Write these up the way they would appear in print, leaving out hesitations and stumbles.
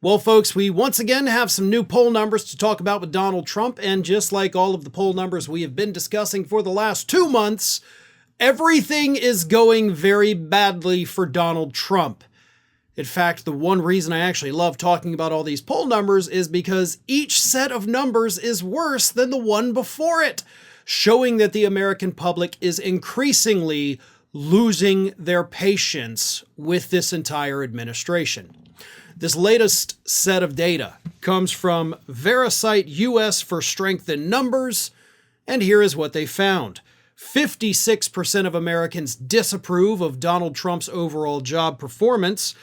Well, folks, we once again have some new poll numbers to talk about with Donald Trump, and just like all of the poll numbers we have been discussing for the last 2 months, everything is going very badly for Donald Trump. In fact, the one reason I actually love talking about all these poll numbers is because each set of numbers is worse than the one before it, showing that the American public is increasingly losing their patience with this entire administration. This latest set of data comes from VeriCite US for Strength in Numbers, and here is what they found. 56% of Americans disapprove of Donald Trump's overall job performance.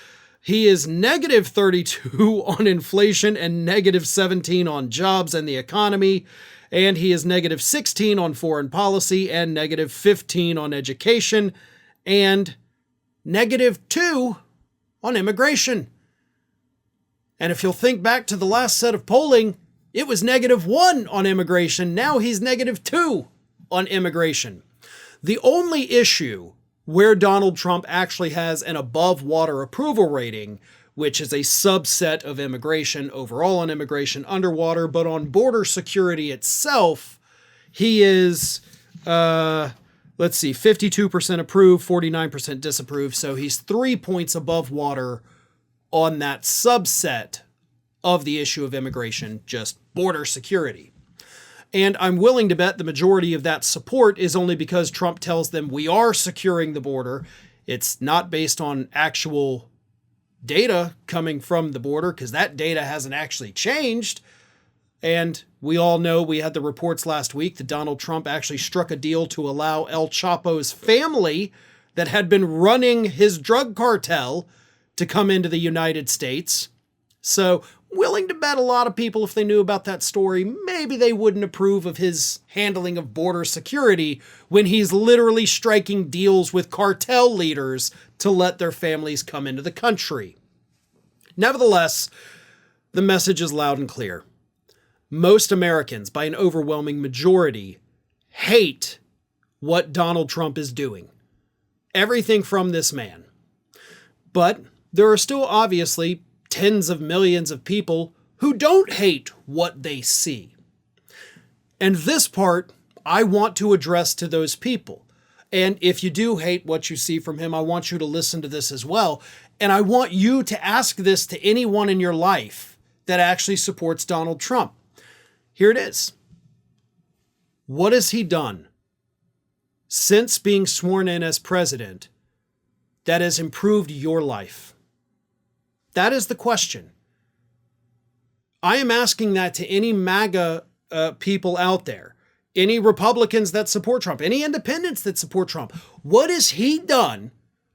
He is negative 32 on inflation and negative 17 on jobs and the economy, and he is negative 16 on foreign policy and negative 15 on education, and negative 2 on immigration. And if you'll think back to the last set of polling, it was negative 1 on immigration. Now he's negative 2 on immigration. The only issue where Donald Trump actually has an above water approval rating, which is a subset of immigration, overall on immigration underwater, but on border security itself, he is, 52% approve, 49% disapprove. So he's 3 points above water on that subset of the issue of immigration, just border security. And I'm willing to bet the majority of that support is only because Trump tells them we are securing the border. It's not based on actual data coming from the border, because that data hasn't actually changed. And we all know, we had the reports last week that Donald Trump actually struck a deal to allow El Chapo's family that had been running his drug cartel to come into the United States. So, willing to bet a lot of people, if they knew about that story, maybe they wouldn't approve of his handling of border security when he's literally striking deals with cartel leaders to let their families come into the country. Nevertheless, the message is loud and clear. Most Americans, by an overwhelming majority, hate what Donald Trump is doing. Everything from this man. But there are still obviously tens of millions of people who don't hate what they see. And this part, I want to address to those people. And if you do hate what you see from him, I want you to listen to this as well. And I want you to ask this to anyone in your life that actually supports Donald Trump. Here it is. What has he done since being sworn in as president that has improved your life? That is the question. I am asking that to any MAGA people out there, any Republicans that support Trump, any independents that support Trump. What has he done,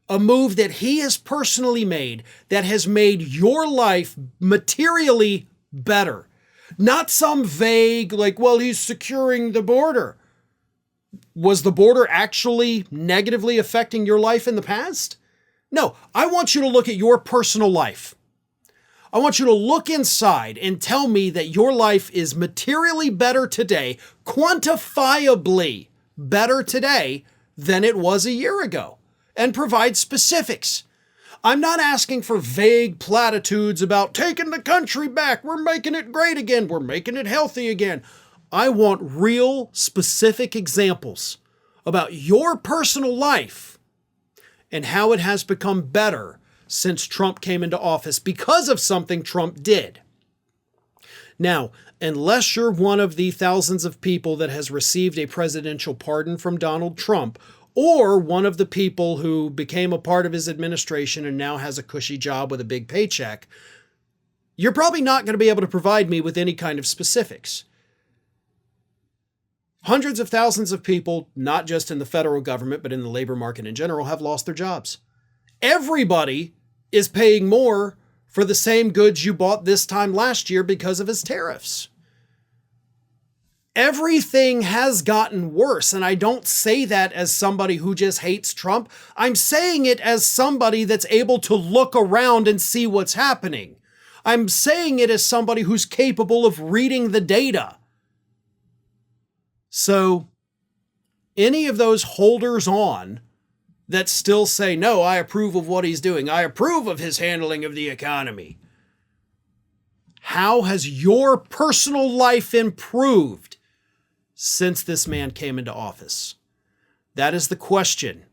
a move that he has personally made, that has made your life materially better? Not some vague, like, well, he's securing the border. Was the border actually negatively affecting your life in the past? No, I want you to look at your personal life. I want you to look inside and tell me that your life is materially better today, quantifiably better today than it was a year ago, and provide specifics. I'm not asking for vague platitudes about taking the country back. We're making it great again. We're making it healthy again. I want real, specific examples about your personal life and how it has become better since Trump came into office because of something Trump did. Now, unless you're one of the thousands of people that has received a presidential pardon from Donald Trump, or one of the people who became a part of his administration and now has a cushy job with a big paycheck, you're probably not going to be able to provide me with any kind of specifics. Hundreds of thousands of people, not just in the federal government, but in the labor market in general, have lost their jobs. Everybody is paying more for the same goods you bought this time last year because of his tariffs. Everything has gotten worse, and I don't say that as somebody who just hates Trump. I'm saying it as somebody that's able to look around and see what's happening. I'm saying it as somebody who's capable of reading the data. So, any of those holders on that still say, no, I approve of what he's doing, I approve of his handling of the economy, How has your personal life improved since this man came into office? That is the question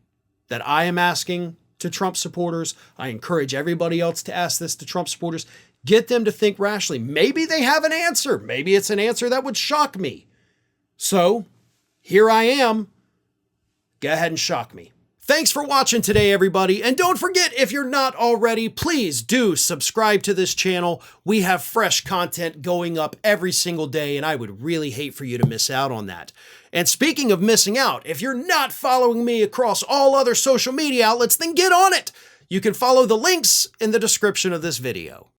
that I am asking to Trump supporters. I encourage everybody else to ask this to Trump supporters. Get them to think rationally. Maybe they have an answer. Maybe it's an answer that would shock me. So here I am. Go ahead and shock me. Thanks for watching today, everybody. And don't forget, if you're not already, please do subscribe to this channel. We have fresh content going up every single day, and I would really hate for you to miss out on that. And speaking of missing out, if you're not following me across all other social media outlets, then get on it. You can follow the links in the description of this video.